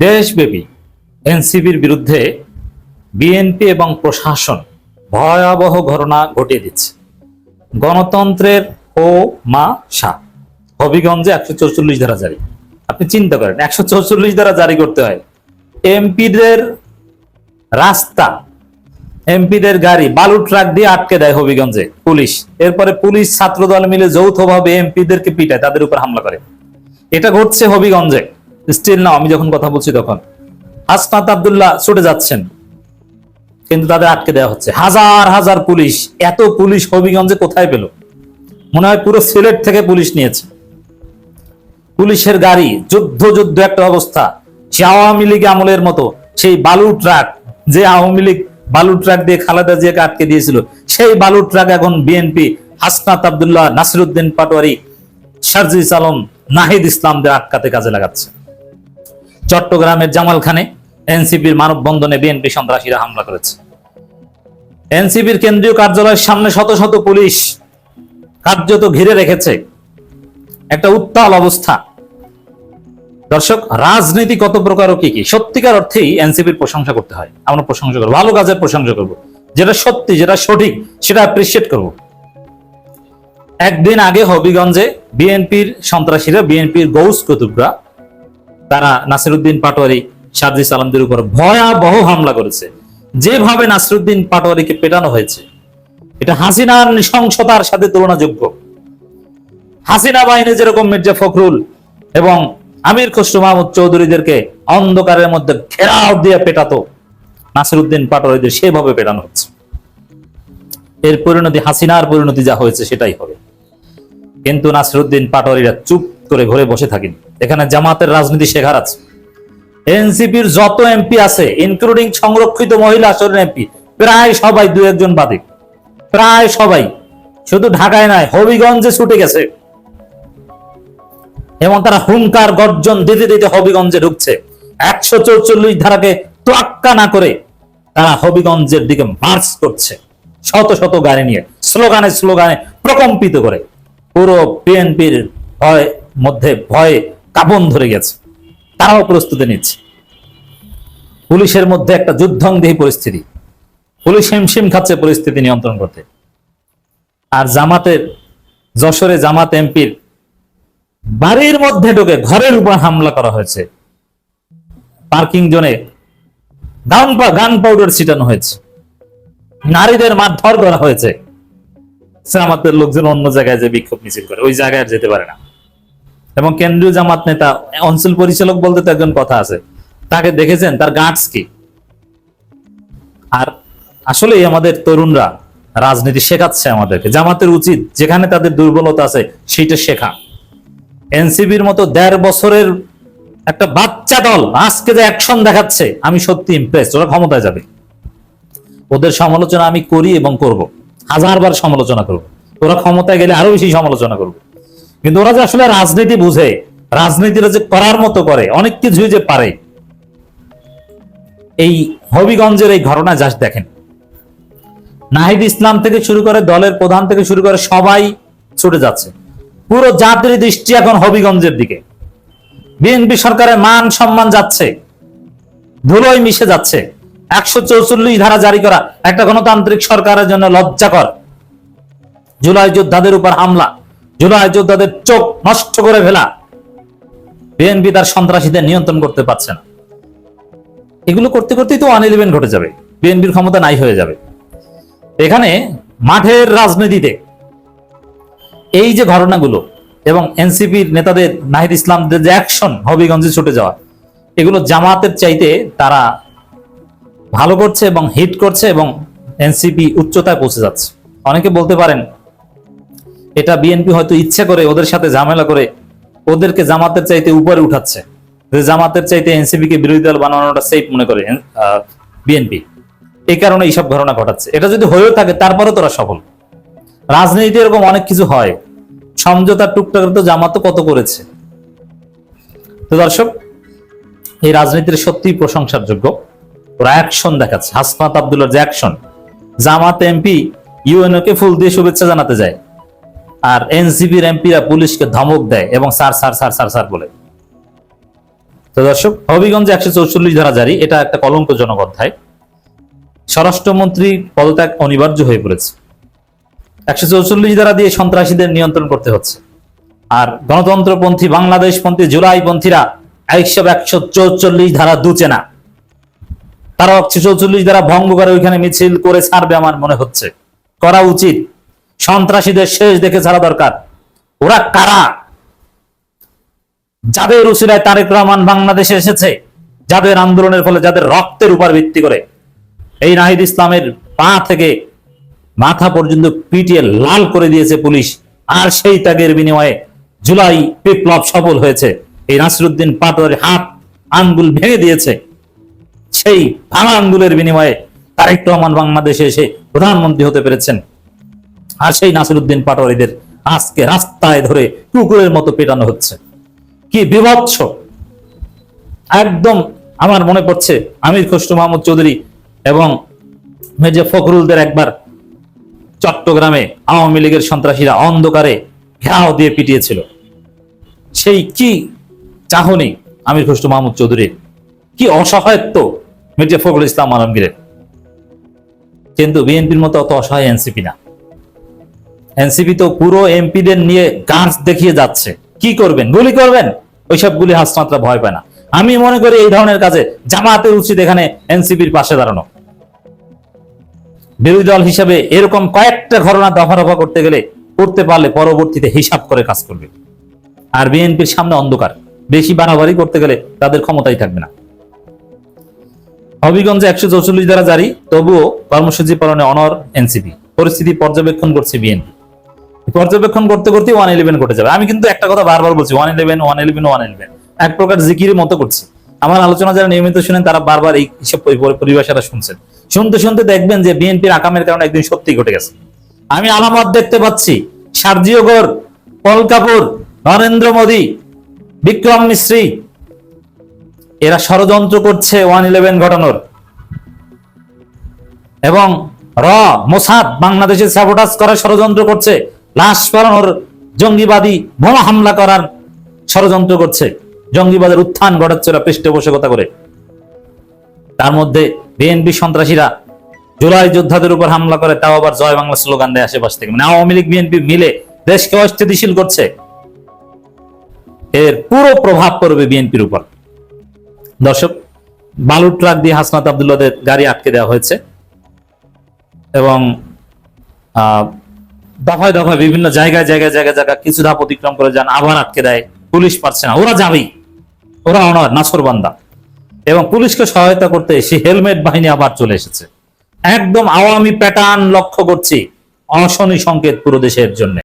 দেশব্যাপী এনসিপির বিরুদ্ধে বিএনপি এবং প্রশাসন ভয়াবহ ঘটনা ঘটিয়ে দিচ্ছে। গণতন্ত্রের ও মা শাহ হবিগঞ্জে 144 ধারা জারি। আপনি চিন্তা করেন 144 ধারা জারি করতে হয়। এমপিদের রাস্তা, এমপিদের গাড়ি বালু ট্রাক দিয়ে আটকে দেয় হবিগঞ্জে পুলিশ। এরপরে পুলিশ ছাত্রদল মিলে যৌথভাবে এমপিদেরকে পিটায়, তাদের উপর হামলা করে। এটা ঘটছে হবিগঞ্জে। স্টিল নাও আমি যখন কথা বলছি তখন হাসনাত আব্দুল্লাহ ছুটে যাচ্ছেন, কিন্তু তাদের আটকে দেওয়া হচ্ছে। হাজার হাজার পুলিশ, এত পুলিশ হবিগঞ্জে কোথায় পেল? মনে হয় পুরো সিলেট থেকে পুলিশ নিয়েছে। পুলিশের গাড়ি যুদ্ধ যুদ্ধ একটা অবস্থা। সে আওয়ামী লীগ আমলের মতো সেই বালু ট্রাক, যে আওয়ামী লীগ বালু ট্রাক দিয়ে খালেদা জিয়াকে আটকে দিয়েছিল, সেই বালু ট্রাক এখন বিএনপি হাসনাত আব্দুল্লাহ, নাসিরউদ্দিন পাটোয়ারি, সার্জিস আলম, নাহিদ ইসলামদের আটকাতে কাজে লাগাচ্ছে। চট্টগ্রামের জামালখানে এনসিপির মানববন্ধনে বিএনপি সন্ত্রাসীরা হামলা করেছে। এনসিপির কেন্দ্রীয় কার্যালয়ের সামনে শত শত পুলিশ কার্যত ঘিরে রেখেছে। একটা উত্তাল অবস্থা। দর্শক, রাজনীতি কত প্রকার ও কি কি, সত্যিকার অর্থেই এনসিপির প্রশংসা করতে হয়। আমরা প্রশংসা করবো, ভালো কাজের প্রশংসা করব, যেটা সত্যি, যেটা সঠিক, সেটা অ্যাপ্রিসিয়েট করব। একদিন আগে হবিগঞ্জে বিএনপির সন্ত্রাসীরা, বিএনপির গৌস কুতুবরা, তারা নাসিরউদ্দিন পাটোয়ারি, সার্জিস আলমদের উপর ভয়াবহ হামলা করেছে। যেভাবে নাসিরউদ্দিন পাটোয়ারিকে পেটানো হয়েছে, এটা হাসিনার নৃশংসতার সাথে তুলনাযোগ্য। হাসিনা বাহিনী যেরকম মির্জা ফখরুল এবং আমির খসরু মাহমুদ চৌধুরীদেরকে অন্ধকারের মধ্যে ঘেরাও দিয়ে পেটাতো, নাসিরউদ্দিন পাটোয়ারিদের সেভাবে পেটানো হচ্ছে। এর পরিণতি, হাসিনার পরিণতি যা হয়েছে সেটাই হবে। কিন্তু নাসিরউদ্দিন পাটোয়ারিরা চুপ করে ঘরে বসে থাকেন। এখানে জামাতের রাজনীতি শেখার আছে। এনসিপির যত এমপি আছে, ইনক্লুডিং সংরক্ষিত মহিলা আসনের এমপি, প্রায় সবাই, দু একজন বাদে প্রায় সবাই, শুধু ঢাকায় নয় হবিগঞ্জে ছুটে গেছে এবং তারা হুঙ্কার গর্জন দিতে দিতে হবিগঞ্জে ঢুকছে। 144 ধারাকে তোয়াক্কা না করে তারা হবিগঞ্জের দিকে মার্চ করছে, শত শত গাড়ি নিয়ে, স্লোগানে স্লোগানে প্রকম্পিত করে। পুরো বিএনপির মধ্যে ভয়ে কাঁপন ধরে গেছে, তারাও প্রস্তুতি নিচ্ছে। পুলিশের মধ্যে একটা যুদ্ধংদেহী পরিস্থিতি, পুলিশ হিমশিম খাচ্ছে পরিস্থিতি নিয়ন্ত্রণ করতে। আর জামাতের, যশোরে জামাত এমপির বাড়ির মধ্যে ঢুকে ঘরের উপর হামলা করা হয়েছে। পার্কিং জোনে গান পাউডার ছিটানো হয়েছে, নারীদের মারধর করা হয়েছে। জামাতের লোকজন অন্য জায়গায় যে বিক্ষোভ মিছিল করে, ওই জায়গায় যেতে পারে না। এবং কেন্দ্রীয় জামাত নেতা, অঞ্চল পরিচালক বলতে তো একজন কথা আছে, তাকে দেখেছেন, তার গার্ডস কি। আর আসলে আমাদের তরুণরা রাজনীতি শেখাচ্ছে আমাদেরকে। জামাতের উচিত যেখানে তাদের দুর্বলতা আছে সেইটা শেখা। এনসিপির মতো 1.5 বছরের একটা বাচ্চা দল আজকে যে অ্যাকশন দেখাচ্ছে, আমি সত্যি ইমপ্রেসড। ওরা ক্ষমতায় যাবে, ওদের সমালোচনা আমি করি এবং করব, হাজারবার সমালোচনা করব। ওরা ক্ষমতায় গেলে আরো বেশি সমালোচনা করব। কিন্তু ওরা যে আসলে রাজনীতি বুঝে, রাজনীতিটা যে করার মতো করে, অনেক কিছুই যে পারে। এই হবিগঞ্জের এই ঘটনা জাস্ট দেখেন। নাহিদ ইসলাম থেকে শুরু করে, দলের প্রধান থেকে শুরু করে সবাই ছুটে যাচ্ছে। পুরো জাতির দৃষ্টি এখন হবিগঞ্জের দিকে। বিএনপি সরকারের মান সম্মান যাচ্ছে, ধুলোয় মিশে যাচ্ছে। 144 ধারা জারি করা একটা গণতান্ত্রিক সরকারের জন্য লজ্জাকর। জুলাই যোদ্ধাদের উপর হামলা, জুলাই যোদ্ধাদের চোখ নষ্ট করে ফেলা, বিএনপি তার সন্ত্রাসীদের নিয়ন্ত্রণ করতে পারছে না। এগুলো করতে করতেই তো 111 ঘটে যাবে, বিএনপির ক্ষমতা নাই হয়ে যাবে। এখানে মাঠের রাজনীতিতে এই যে ঘটনাগুলো এবং এনসিপির নেতাদের, নাহিদ ইসলামদের যে অ্যাকশন, হবিগঞ্জে ছুটে যাওয়া, এগুলো জামাতের চাইতে তারা ভালো করছে এবং হিট করছে এবং এনসিপি উচ্চতায় পৌঁছে যাচ্ছে। অনেকে বলতে পারেন এটা বিএনপি হয়তো ইচ্ছে করে ওদের সাথে ঝামেলা করে ওদেরকে জামাতের চাইতে উপরে উঠাচ্ছে, জামাতের চাইতে এনসিপি কে বিরোধী দল বানানোটা সেফ মনে করে বিএনপি, এই কারণে এইসব ঘটনা ঘটাচ্ছে। এটা যদি হয়েও থাকে তারপরেও তোরা সফল। রাজনীতিতে এরকম অনেক কিছু হয়, সমঝোতার টুকটাক তো জামাতও কত করেছে। তো দর্শক, এই রাজনীতির সত্যি প্রশংসার যোগ্য। ওরা অ্যাকশন দেখাচ্ছে। হাসনাত আব্দুল্লাহর যে অ্যাকশন, জামাত এমপি ইউএনও কে ফুল দিয়ে শুভেচ্ছা জানাতে যায়, আর এনসিপির এমপিরা পুলিশকে ধমক দেয় এবং sir sir sir sir sir বলে। তো দর্শক, হবিগঞ্জে 144 ধারা জারি, এটা একটা কলঙ্কজনক অধ্যায়। স্বরাষ্ট্রমন্ত্রী পদত্যাগ অনিবার্য হয়ে পড়েছে। 144 ধারা দিয়ে সন্ত্রাসীদের নিয়ন্ত্রণ করতে হচ্ছে। আর গণতন্ত্রপন্থী, বাংলাদেশপন্থী, জুলাইপন্থীরা এইসব 144 ধারা দুচে না। তারা 144 ধারা ভঙ্গ করে ওইখানে মিছিল করে ছাড়বে আমার মনে হচ্ছে। করা উচিত। সন্ত্রাসীদের শেষ দেখে ছাড়া দরকার। ওরা কারা? যাদের উসিলায় তারেক রহমান বাংলাদেশে এসেছে, যাদের আন্দোলনের ফলে, যাদের রক্তের উপর ভিত্তি করে এই নাহিদ ইসলামের পা থেকে মাথা পর্যন্ত পিটিয়ে লাল করে দিয়েছে পুলিশ, আর সেই ত্যাগের বিনিময়ে জুলাই বিপ্লব সফল হয়েছে। এই নাসিরউদ্দিন পাটোয়ারির হাত আঙ্গুল ভেঙে দিয়েছে। সেই ভাঙা আঙ্গুলের বিনিময়ে তারেক রহমান বাংলাদেশে এসে প্রধানমন্ত্রী হতে পেরেছেন। আর সেই নাসিরউদ্দিন পাটোয়ারিদের আজকে রাস্তায় ধরে কুকুরের মতো পেটানো হচ্ছে। কি বিভৎস! একদম আমার মনে পড়ছে আমির খসরু মাহমুদ চৌধুরী এবং মির্জা ফখরুলদের একবার চট্টগ্রামে আওয়ামী লীগের সন্ত্রাসীরা অন্ধকারে ঘেরাও দিয়ে পিটিয়েছিল। সেই কি চাহনি আমির খসরু মাহমুদ চৌধুরীর, কি অসহায়ত্ব মির্জা ফখরুল ইসলাম আলমগীরের। কিন্তু বিএনপির মতো অত অসহায় এনসিপি না। এনসিপি তো পুরো এমপিদের নিয়ে গাছ দেখিয়ে যাচ্ছে। কি করবেন? গুলি করবেন? ওইসব গুলি হাসনাতরা ভয় পায় না। আমি মনে করি এই ধরনের কাজে জামায়াতের উচিত এখানে এনসিপির পাশে দাঁড়ানো। বিরোধী দল হিসেবে এরকম কয়েকটা ঘটনা দফা রফা করতে গেলে, করতে পারলে পরবর্তীতে হিসাব করে কাজ করবে। আর বিএনপির সামনে অন্ধকার, বেশি বাড়াবাড়ি করতে গেলে তাদের ক্ষমতাই থাকবে না। হবিগঞ্জে 144 ধারা জারি, তবুও কর্মসূচি পালনে অনড় এনসিপি। পরিস্থিতি পর্যবেক্ষণ করছে বিএনপি। পর্যবেক্ষণ করতে করতে 111 ঘটে যাবে। আমি কিন্তু একটা কথা বারবার বলছি, 111 এক প্রকার জিকিরের মতো করছি। আমার আলোচনা যারা নিয়মিত শুনেন তারা বারবার এই সব পরিভাষাটা শুনছেন। শুনতে শুনতে দেখবেন যে বিএনপির আকামের কারণে একদিন সত্যি ঘটে গেছে। আমি আলামত দেখতে পাচ্ছি। সার্জিও গোর, পল কাপুর, নরেন্দ্র মোদী, বিক্রম মিশ্রি, এরা ষড়যন্ত্র করছে 111 ঘটানোর। এবং মোসাদ বাংলাদেশে সাবোটাজ করার ষড়যন্ত্র করছে, লাশ পালানোর, জঙ্গিবাদী বোমা হামলা করার ষড়যন্ত্র করছে, জঙ্গিবাদের উত্থান ঘটাচ্ছে ওরা পৃষ্ঠপোষকতা করে। তার মধ্যে বিএনপি সন্ত্রাসীরা জুলাই যোদ্ধাদের উপর হামলা করে, তাও আবার জয় বাংলা স্লোগান দেয় আশেপাশ থেকে। মানে আওয়ামী লীগ বিএনপি মিলে দেশকে অস্থিতিশীল করছে। এর পুরো প্রভাব পড়বে বিএনপির উপর। দর্শক, বালু ট্রাক দিয়ে হাসনাত আব্দুল্লাহদের গাড়ি আটকে দেওয়া হয়েছে এবং দফায় দফায় বিভিন্ন জায়গায় কিছু ধাপ অতিক্রম করে যান, আবার আটকে দেয়। পুলিশ পারছে না, ওরা যাবেই, ওরা অনর নাছরবান্দা। এবং পুলিশকে সহায়তা করতে সেই হেলমেট বাহিনী আবার চলে এসেছে। একদম আওয়ামী প্যাটার্ন লক্ষ্য করছি, অশনি সংকেত পুরো দেশের জন্য।